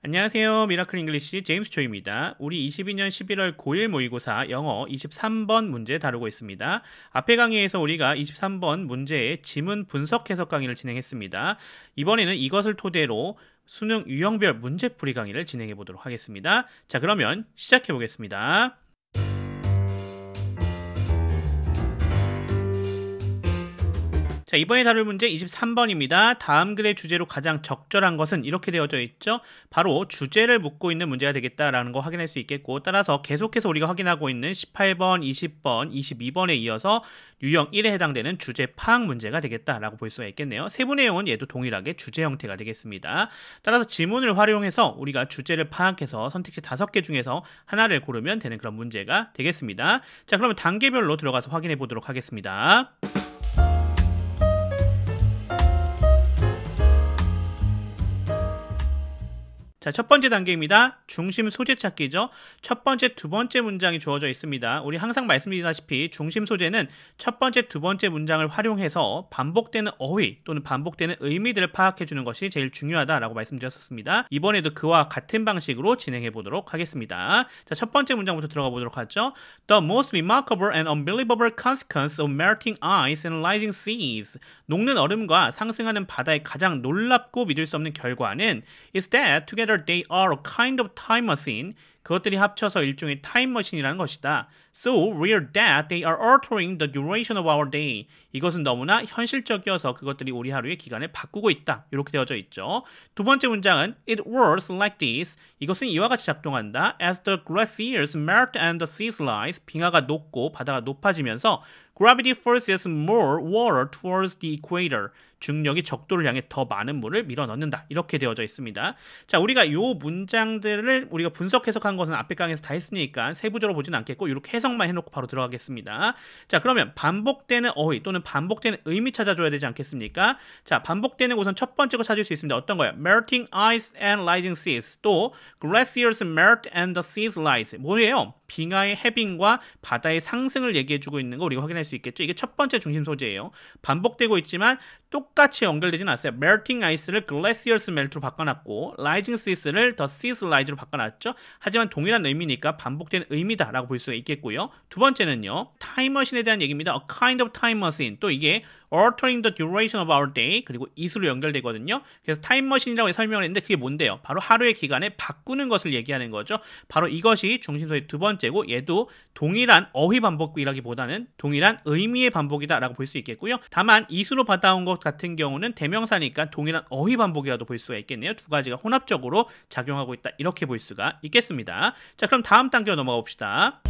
안녕하세요. 미라클 잉글리시 제임스 초입니다. 우리 22년 11월 고1 모의고사 영어 23번 문제 다루고 있습니다. 앞의 강의에서 우리가 23번 문제의 지문 분석 해석 강의를 진행했습니다. 이번에는 이것을 토대로 수능 유형별 문제풀이 강의를 진행해 보도록 하겠습니다. 자, 그러면 시작해 보겠습니다. 자, 이번에 다룰 문제 23번입니다. 다음 글의 주제로 가장 적절한 것은 이렇게 되어져 있죠. 바로 주제를 묻고 있는 문제가 되겠다라는 거 확인할 수 있겠고, 따라서 계속해서 우리가 확인하고 있는 18번, 20번, 22번에 이어서 유형 1에 해당되는 주제 파악 문제가 되겠다라고 볼 수가 있겠네요. 세부 내용은 얘도 동일하게 주제 형태가 되겠습니다. 따라서 지문을 활용해서 우리가 주제를 파악해서 선택지 5개 중에서 하나를 고르면 되는 그런 문제가 되겠습니다. 자, 그러면 단계별로 들어가서 확인해 보도록 하겠습니다. 자, 첫 번째 단계입니다. 중심 소재 찾기죠. 첫 번째, 두 번째 문장이 주어져 있습니다. 우리 항상 말씀드리다시피 중심 소재는 첫 번째, 두 번째 문장을 활용해서 반복되는 어휘 또는 반복되는 의미들을 파악해 주는 것이 제일 중요하다라고 말씀드렸었습니다. 이번에도 그와 같은 방식으로 진행해 보도록 하겠습니다. 자, 첫 번째 문장부터 들어가 보도록 하죠. The most remarkable and unbelievable consequence of melting ice and rising seas. 녹는 얼음과 상승하는 바다의 가장 놀랍고 믿을 수 없는 결과는 is that together they are a kind of time machine. 그것들이 합쳐서 일종의 타임머신이라는 것이다. So real that they are altering the duration of our day. 이것은 너무나 현실적이어서 그것들이 우리 하루의 기간을 바꾸고 있다. 이렇게 되어져 있죠. 두 번째 문장은 It works like this. 이것은 이와 같이 작동한다. As the glaciers melt and the seas rise. 빙하가 녹고 바다가 높아지면서 Gravity forces more water towards the equator. 중력이 적도를 향해 더 많은 물을 밀어넣는다. 이렇게 되어져 있습니다. 자, 우리가 이 문장들을 우리가 분석 해석한 것은 앞에 강의에서 다 했으니까 세부적으로 보진 않겠고 이렇게 해석만 해놓고 바로 들어가겠습니다. 자, 그러면 반복되는 어휘 또는 반복되는 의미 찾아줘야 되지 않겠습니까? 자, 반복되는 곳은 첫 번째 거 찾을 수 있습니다. 어떤 거예요? Melting ice and rising seas. 또 glaciers melt and the seas rise. 뭐예요? 빙하의 해빙과 바다의 상승을 얘기해주고 있는 거 우리가 확인할 수 있겠죠. 이게 첫 번째 중심 소재예요. 반복되고 있지만 똑같이 연결되진 않았어요. melting ice를 glaciers melt로 바꿔놨고 rising seas를 the seas rise로 바꿔놨죠. 하지만 동일한 의미니까 반복되는 의미다라고 볼 수가 있겠고요. 두 번째는요. 타임머신에 대한 얘기입니다. A kind of time machine. 또 이게 altering the duration of our day. 그리고 이수로 연결되거든요. 그래서 타임머신이라고 설명을 했는데 그게 뭔데요? 바로 하루의 기간을 바꾸는 것을 얘기하는 거죠. 바로 이것이 중심소의 두 번째고 얘도 동일한 어휘 반복이라기보다는 동일한 의미의 반복이다라고 볼 수 있겠고요. 다만 이수로 받아온 것 같은 경우는 대명사니까 동일한 어휘 반복이라도 볼 수가 있겠네요. 두 가지가 혼합적으로 작용하고 있다. 이렇게 볼 수가 있겠습니다. 자, 그럼 다음 단계로 넘어가 봅시다.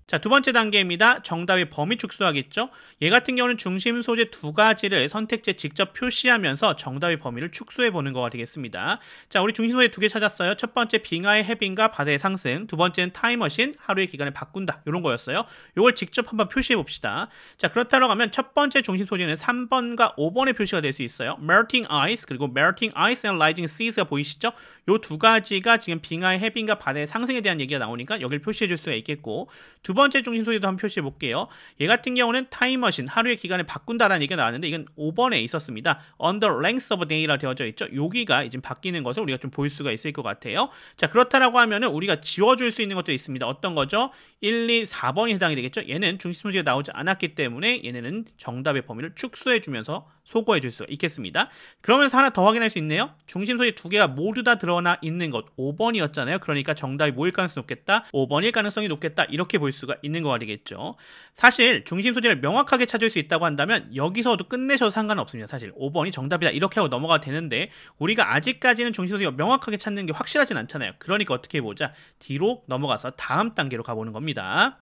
자, 두 번째 단계입니다. 정답의 범위 축소하겠죠? 얘 같은 경우는 중심 소재 두 가지를 선택지에 직접 표시하면서 정답의 범위를 축소해 보는 거가 되겠습니다. 자, 우리 중심 소재 두 개 찾았어요. 첫 번째 빙하의 해빙과 바다의 상승, 두 번째는 타임머신, 하루의 기간을 바꾼다. 이런 거였어요. 이걸 직접 한번 표시해 봅시다. 자, 그렇다고 하면 첫 번째 중심 소재는 3번과 5번에 표시가 될 수 있어요. melting ice 그리고 melting ice and rising seas가 보이시죠? 요 두 가지가 지금 빙하의 해빙과 바다의 상승에 대한 얘기가 나오니까 여기를 표시해 줄 수가 있겠고, 두 번째 중심 소재도 한번 표시해 볼게요. 얘 같은 경우는 타임머신, 하루의 기간을 바꾼다라는 얘기가 나왔는데 이건 5번에 있었습니다. On the length of a day라 되어져 있죠. 여기가 이제 바뀌는 것을 우리가 좀 볼 수가 있을 것 같아요. 자, 그렇다라고 하면은 우리가 지워줄 수 있는 것도 있습니다. 어떤 거죠? 1, 2, 4번이 해당이 되겠죠. 얘는 중심 소재가 나오지 않았기 때문에 얘네는 정답의 범위를 축소해 주면서 소거해 줄 수가 있겠습니다. 그러면서 하나 더 확인할 수 있네요. 중심 소재 두 개가 모두 다 드러나 있는 것 5번이었잖아요. 그러니까 정답이 뭐일 가능성이 높겠다? 5번일 가능성이 높겠다. 이렇게 볼 수가 있는 거가 되겠죠. 사실 중심 소재를 명확하게 찾을 수 있다고 한다면 여기서도 끝내셔도 상관은 없습니다. 사실 5번이 정답이다 이렇게 하고 넘어가도 되는데 우리가 아직까지는 중심 소재가 명확하게 찾는 게 확실하진 않잖아요. 그러니까 어떻게 해보자. 뒤로 넘어가서 다음 단계로 가보는 겁니다.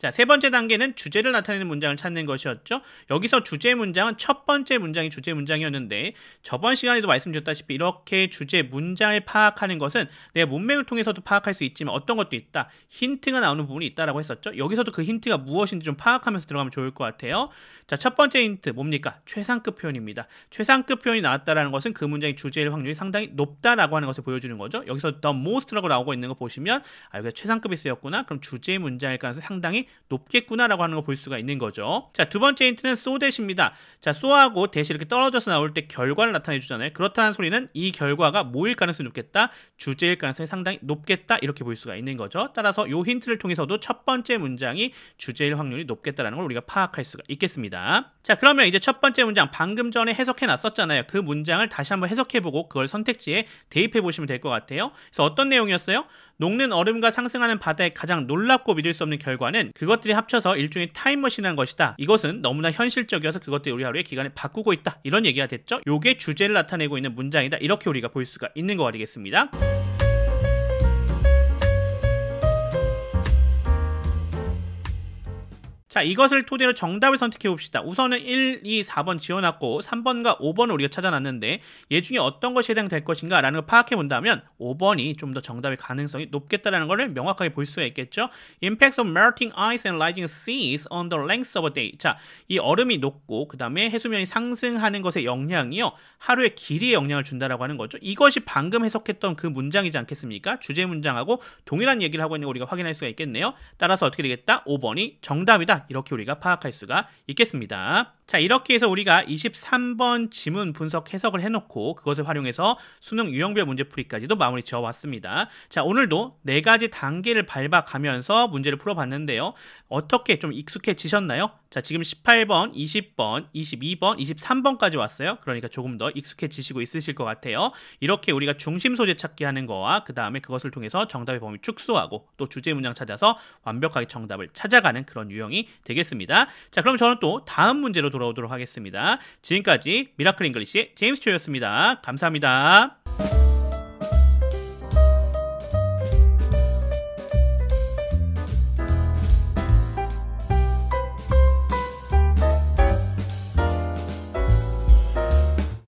자, 세 번째 단계는 주제를 나타내는 문장을 찾는 것이었죠. 여기서 주제 문장은 첫 번째 문장이 주제 문장이었는데 저번 시간에도 말씀드렸다시피 이렇게 주제 문장을 파악하는 것은 내가 문맥을 통해서도 파악할 수 있지만 어떤 것도 있다. 힌트가 나오는 부분이 있다라고 했었죠. 여기서도 그 힌트가 무엇인지 좀 파악하면서 들어가면 좋을 것 같아요. 자, 첫 번째 힌트 뭡니까? 최상급 표현입니다. 최상급 표현이 나왔다라는 것은 그 문장의 주제일 확률이 상당히 높다라고 하는 것을 보여주는 거죠. 여기서 the most라고 나오고 있는 거 보시면 여기가 최상급이 쓰였구나. 그럼 주제 문장일 가능성이 상당히 높겠구나라고 하는 걸 볼 수가 있는 거죠. 자, 두 번째 힌트는 so that입니다. 자, so하고 that이 이렇게 떨어져서 나올 때 결과를 나타내 주잖아요. 그렇다는 소리는 이 결과가 뭐일 가능성이 높겠다? 주제일 가능성이 상당히 높겠다. 이렇게 볼 수가 있는 거죠. 따라서 이 힌트를 통해서도 첫 번째 문장이 주제일 확률이 높겠다라는 걸 우리가 파악할 수가 있겠습니다. 자, 그러면 이제 첫 번째 문장 방금 전에 해석해 놨었잖아요. 그 문장을 다시 한번 해석해보고 그걸 선택지에 대입해 보시면 될 것 같아요. 그래서 어떤 내용이었어요? 녹는 얼음과 상승하는 바다의 가장 놀랍고 믿을 수 없는 결과는 그것들이 합쳐서 일종의 타임머신한 것이다. 이것은 너무나 현실적이어서 그것들이 우리 하루의 기간을 바꾸고 있다. 이런 얘기가 됐죠. 요게 주제를 나타내고 있는 문장이다. 이렇게 우리가 볼 수가 있는 거 아니겠습니다. 자, 이것을 토대로 정답을 선택해 봅시다. 우선은 1, 2, 4번 지어놨고 3번과 5번을 우리가 찾아놨는데 얘 중에 어떤 것이 해당될 것인가 라는 걸 파악해 본다면 5번이 좀 더 정답의 가능성이 높겠다라는 것을 명확하게 볼 수가 있겠죠. Impacts of melting ice and rising seas on the length of a day. 자, 이 얼음이 녹고 그 다음에 해수면이 상승하는 것의 영향이요. 하루의 길이에 영향을 준다라고 하는 거죠. 이것이 방금 해석했던 그 문장이지 않겠습니까? 주제 문장하고 동일한 얘기를 하고 있는 거 우리가 확인할 수가 있겠네요. 따라서 어떻게 되겠다? 5번이 정답이다. 이렇게 우리가 파악할 수가 있겠습니다. 자, 이렇게 해서 우리가 23번 지문 분석 해석을 해놓고 그것을 활용해서 수능 유형별 문제풀이까지도 마무리 지어왔습니다. 자, 오늘도 4가지 단계를 밟아가면서 문제를 풀어봤는데요. 어떻게 좀 익숙해지셨나요? 자, 지금 18번, 20번, 22번, 23번까지 왔어요. 그러니까 조금 더 익숙해지시고 있으실 것 같아요. 이렇게 우리가 중심 소재 찾기 하는 거와 그 다음에 그것을 통해서 정답의 범위 축소하고 또 주제 문장 찾아서 완벽하게 정답을 찾아가는 그런 유형이 되겠습니다. 자, 그럼 저는 또 다음 문제로 돌아오도록 하겠습니다. 지금까지 미라클 잉글리시의 제임스 초였습니다. 감사합니다.